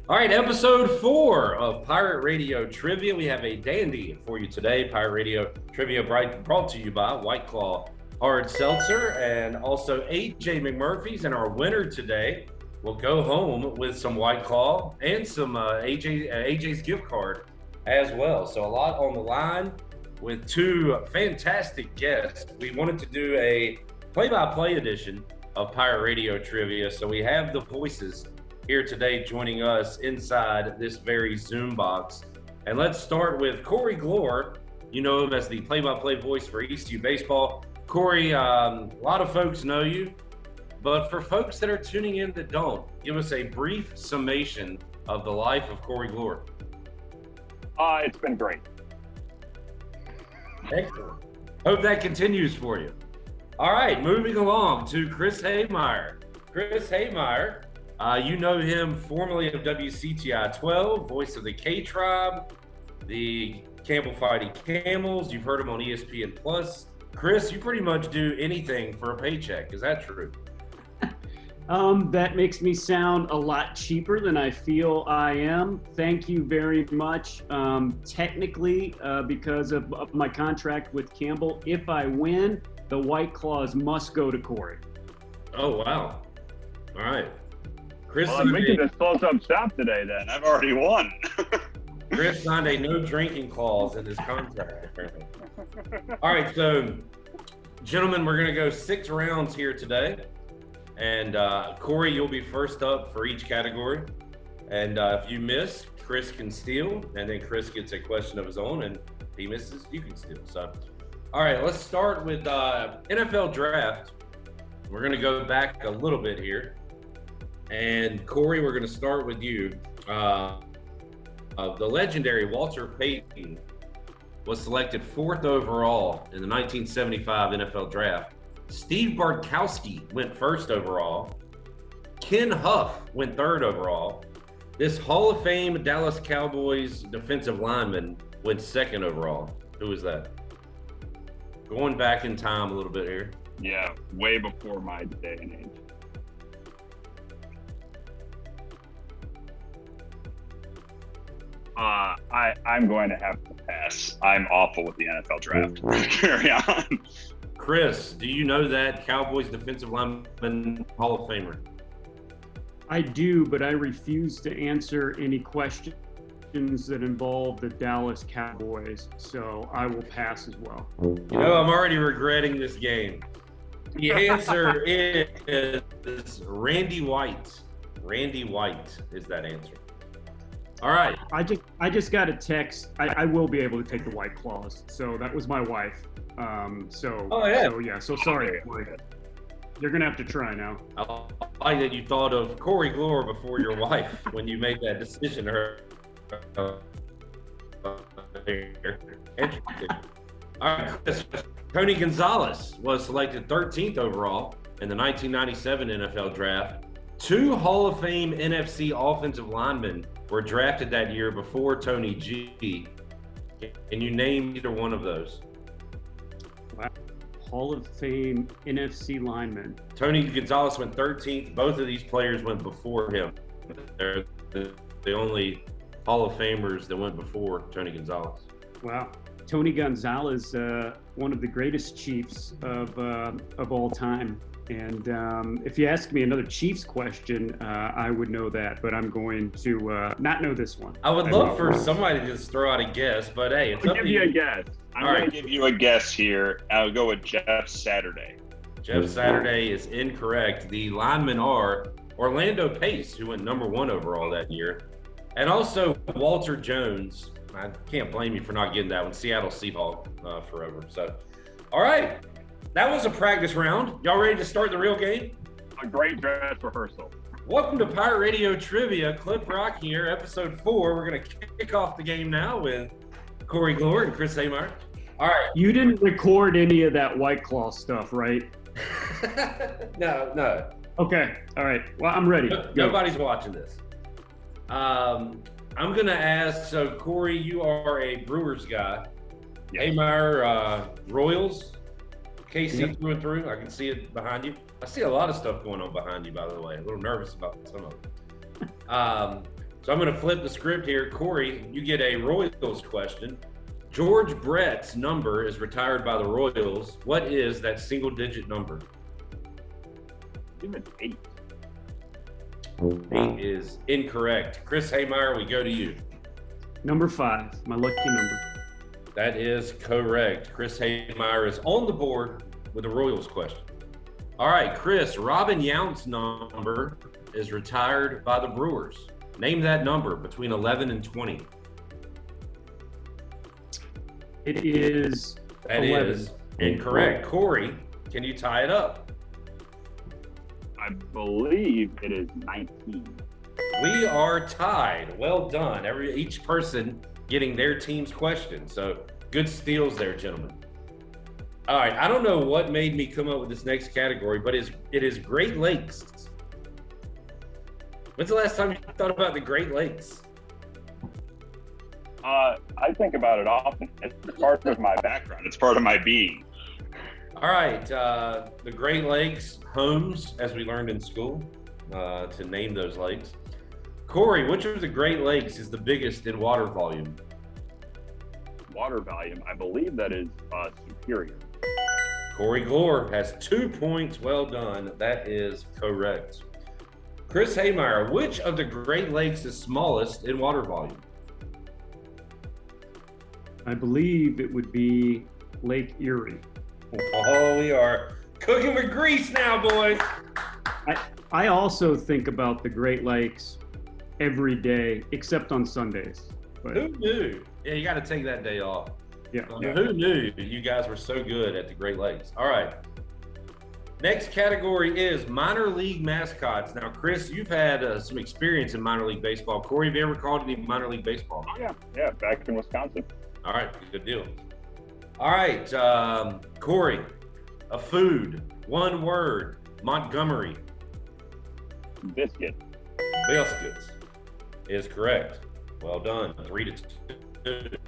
All right, episode 4 of Pirate Radio Trivia. We have a dandy for you today. Pirate Radio Trivia brought to you by White Claw Hard Seltzer and also AJ McMurphy's. And our winner today will go home with some White Claw and some AJ's gift card as well. So a lot on the line with two fantastic guests. We wanted to do a play-by-play edition of Pirate Radio Trivia. So we have the voices here today joining us inside this very Zoom box. And let's start with Corey Gloor. You know him as the play-by-play voice for ECU Baseball. Corey, a lot of folks know you, but for folks that are tuning in that don't, give us a brief summation of the life of Corey Gloor. It's been great. Excellent. Hope that continues for you. All right, moving along to Chris Hemeyer. Chris Hemeyer, you know him formerly of WCTI 12, voice of the K-Tribe, the Campbell Fighting Camels. You've heard him on ESPN Plus. Chris, you pretty much do anything for a paycheck. Is that true? That makes me sound a lot cheaper than I feel I am. Thank you very much. Technically, because of my contract with Campbell, if I win, the White Claws must go to Corey. Oh, wow. All right. Chris, well, I'm making this close-up shop today then. I've already won. Chris signed a no drinking clause in his contract, apparently. All right, so, gentlemen, we're going to go 6 rounds here today. And Corey, you'll be first up for each category. And if you miss, Chris can steal. And then Chris gets a question of his own. And if he misses, you can steal. So, all right, let's start with NFL draft. We're going to go back a little bit here. And Corey, we're going to start with you. The legendary Walter Payton was selected 4th overall in the 1975 NFL draft. Steve Bartkowski went 1st overall. Ken Huff went 3rd overall. This Hall of Fame Dallas Cowboys defensive lineman went 2nd overall. Who was that? Going back in time a little bit here. Yeah, way before my day and age. I'm going to have to pass. I'm awful with the NFL draft. Carry on. Chris, do you know that Cowboys defensive lineman Hall of Famer? I do, but I refuse to answer any questions that involve the Dallas Cowboys, so I will pass as well. You know, I'm already regretting this game. The answer is Randy White. Randy White is that answer. All right. I just got a text. I will be able to take the White Claws. So that was my wife. So sorry. You're gonna have to try now. I like that you thought of Corey Gloor before your wife when you made that decision. Interesting. All right, Chris. Tony Gonzalez was selected 13th overall in the 1997 NFL draft. 2 Hall of Fame NFC offensive linemen were drafted that year before Tony G. Can you name either one of those? Wow. Hall of Fame NFC lineman. Tony Gonzalez went 13th. Both of these players went before him. They're the only Hall of Famers that went before Tony Gonzalez. Wow. Tony Gonzalez, one of the greatest Chiefs of all time. And if you ask me another Chiefs question, I would know that, but I'm going to not know this one. I would love for somebody to just throw out a guess, but hey, it's I'll up give to you you. a guess. I'm going to give you a guess here. I'll go with Jeff Saturday. Jeff Saturday is incorrect. The linemen are Orlando Pace, who went number 1 overall that year, and also Walter Jones. I can't blame you for not getting that one. Seattle Seahawk forever. So, all right. That was a practice round. Y'all ready to start the real game? A great dress rehearsal. Welcome to Pirate Radio Trivia. Clip Rock here, episode 4. We're going to kick off the game now with Corey Gloor and Chris Hemeyer. All right. You didn't record any of that White Claw stuff, right? No. Okay. All right. Well, I'm ready. Nobody's watching this. I'm going to ask, so Corey, you are a Brewers guy. Yes. Hemeyer, Royals. KC through and through. I can see it behind you. I see a lot of stuff going on behind you, by the way. A little nervous about some of it. So I'm going to flip the script here. Corey, you get a Royals question. George Brett's number is retired by the Royals. What is that single-digit number? Give it 8. 8 is incorrect. Chris Hemeyer, we go to you. Number 5, my lucky number. That is correct. Chris Hemeyer is on the board with a Royals question. All right, Chris, Robin Yount's number is retired by the Brewers. Name that number between 11 and 20. It is That 11. is incorrect. Corey, can you tie it up? I believe it is 19. We are tied. Well done. Each person getting their team's question. So good steals there, gentlemen. All right. I don't know what made me come up with this next category, but it is Great Lakes. When's the last time you thought about the Great Lakes? I think about it often. It's part of my background. It's part of my being. All right. The Great Lakes homes, as we learned in school, to name those lakes. Corey, which of the Great Lakes is the biggest in water volume? Water volume, I believe that is Superior. Corey Gloor has 2 points. Well done. That is correct. Chris Hemeyer, which of the Great Lakes is smallest in water volume? I believe it would be Lake Erie. Oh, we are cooking with grease now, boys. I also think about the Great Lakes every day, except on Sundays. But, Who knew? Yeah, you got to take that day off. yeah. Who knew you guys were so good at the Great Lakes? All right. Next category is minor league mascots. Now, Chris, you've had some experience in minor league baseball. Corey, have you ever called any minor league baseball? Oh, yeah, back in Wisconsin. All right, good deal. All right, Corey, a food, one word, Montgomery. Biscuit. Biscuits is correct. Well done, 3-2.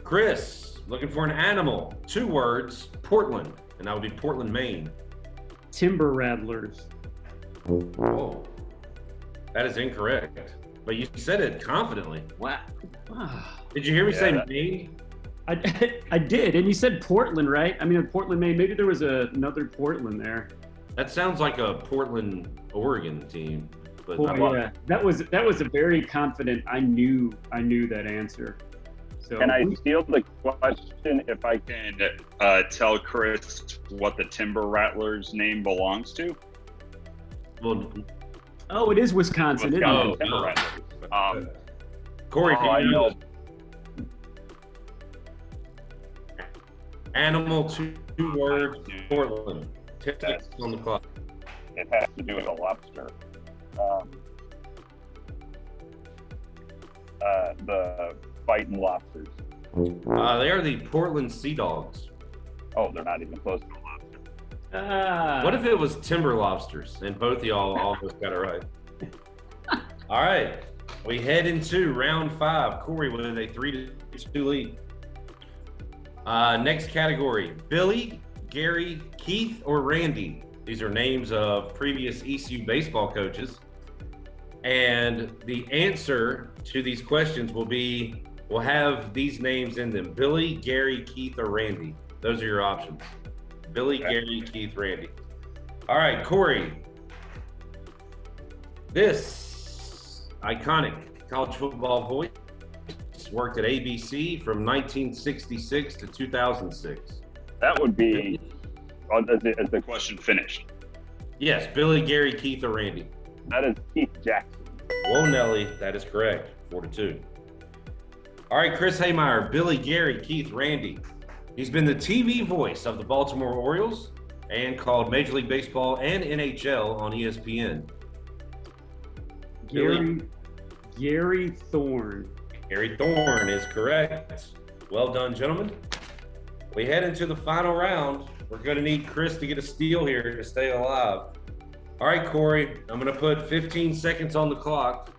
Chris, looking for an animal, 2 words, Portland, and that would be Portland, Maine. Timber Rattlers. Whoa, that is incorrect, but you said it confidently. Wow. Did you hear me say Yeah. Maine? I did, and you said Portland, right? I mean, Portland, Maine. Maybe there was another Portland there. That sounds like a Portland, Oregon team. But Boy, yeah, that was a very confident. I knew that answer. So Can I steal the question if I can tell Chris what the Timber Rattlers name belongs to? well, Oh, it is Wisconsin. Isn't Oh, it? Timber no. Rattlers. Corey, I can you know. Animal, 2 words, Portland. 10 seconds on the clock. It has to do with a lobster. The fighting lobsters. They are the Portland Sea Dogs. Oh, they're not even close to a lobster. What if it was Timber Lobsters and both of y'all almost got it right? All right, we head into round 5. Corey with a 3-2 lead. Next category, Billy, Gary, Keith, or Randy. These are names of previous ECU baseball coaches. And the answer to these questions will have these names in them: Billy, Gary, Keith, or Randy. Those are your options. Billy, Gary, Keith, Randy. All right, Corey. This iconic college football voice worked at ABC from 1966 to 2006. That would be, as the question finished. Yes, Billy, Gary, Keith, or Randy. That is Keith Jackson. Whoa, Nelly, that is correct. 4-2. All right, Chris Hemeyer, Billy, Gary, Keith, Randy. He's been the TV voice of the Baltimore Orioles and called Major League Baseball and NHL on ESPN. Gary Thorne. Gary Thorne is correct. Well done, gentlemen. We head into the final round. We're going to need Chris to get a steal here to stay alive. All right, Corey, I'm going to put 15 seconds on the clock.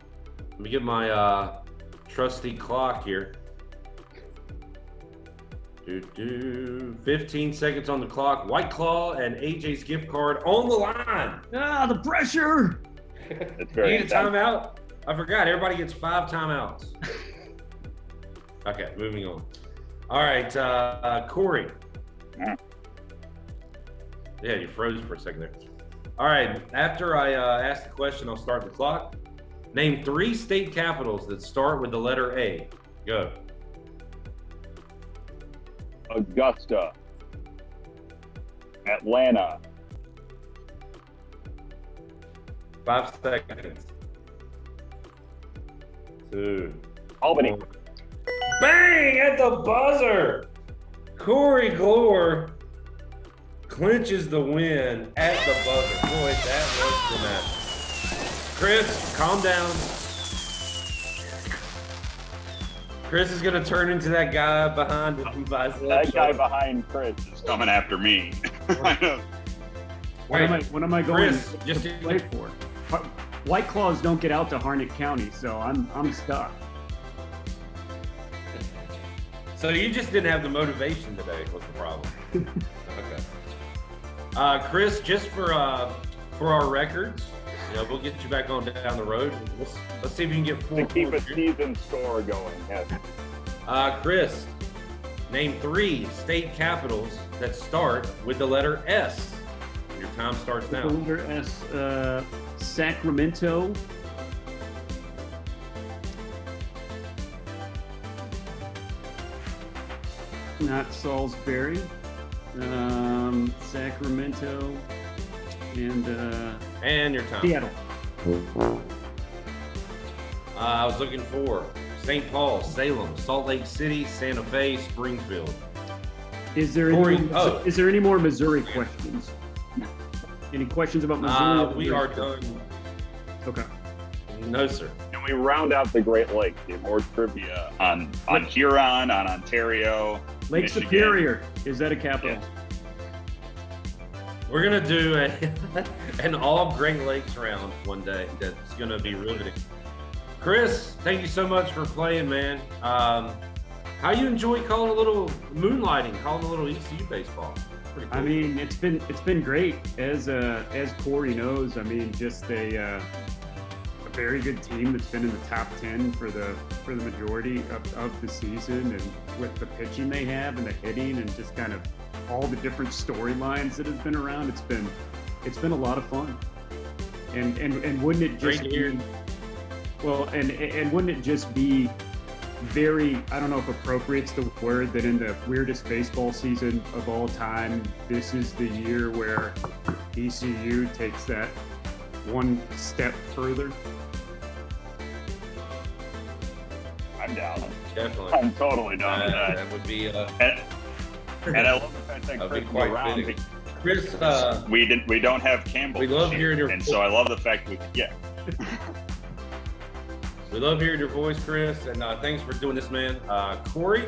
Let me get my trusty clock here. 15 seconds on the clock. White Claw and AJ's gift card on the line. The pressure. It's You very need a intense. timeout? I forgot. Everybody gets 5 timeouts. Okay, moving on. All right, Corey. Yeah, you froze for a second there. All right, after I ask the question, I'll start the clock. Name 3 state capitals that start with the letter A. Go. Augusta, Atlanta. 5 seconds. 2. Albany. 1. Bang! At the buzzer! Corey Gloor clinches the win at the buzzer. Boy, that was dramatic. Chris, calm down. Chris is going to turn into that guy behind the buys That guy behind Chris is coming after me. What am I going Chris, to just play for? White Claws don't get out to Harnett County, so I'm stuck. So you just didn't have the motivation today was the problem. Okay. Chris, just for our records, we'll get you back on down the road. Let's see if you can get 4 to keep a points here. season score going. Yes. Chris, name 3 state capitals that start with the letter S. Your time starts now. The letter S, Sacramento. Not Salisbury. Sacramento. And your time. Seattle. I was looking for St. Paul, Salem, Salt Lake City, Santa Fe, Springfield. Is there any more Missouri questions? Any questions about Missouri? We are done. Okay. No, sir. Can we round out the Great Lakes? Get more trivia on Huron, on Ontario, Lake Michigan. Superior. Is that a capital? Yeah. We're going to do an all Great Lakes round one day. That's going to be riveting. Chris, thank you so much for playing, man. How you enjoy calling a little moonlighting, calling a little ECU baseball? Pretty cool. I mean, it's been great. As Corey knows, I mean, just a very good team that's been in the top 10 for the majority of the season, and with the pitching they have and the hitting and just kind of all the different storylines that have been around, it's been a lot of fun. And wouldn't it just be well, and wouldn't it just be very, I don't know if appropriate's the word, that in the weirdest baseball season of all time, this is the year where ECU takes that one step further? I'm down. Definitely. I'm totally down with that. That would be And I love the fact that Chris quite around. fitting. Chris, We don't have Campbell. we love this hearing year, your and so I love the fact we love hearing your voice, Chris, and thanks for doing this, man. Corey,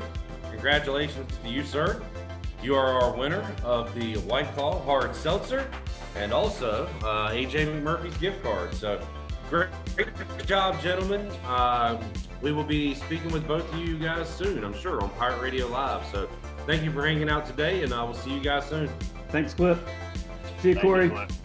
congratulations to you, sir. You are our winner of the White Claw Hard Seltzer and also AJ McMurphy's gift card. So great job, gentlemen. We will be speaking with both of you guys soon, I'm sure, on Pirate Radio Live. So thank you for hanging out today, and I will see you guys soon. Thanks, Cliff. See you, Corey. Cliff.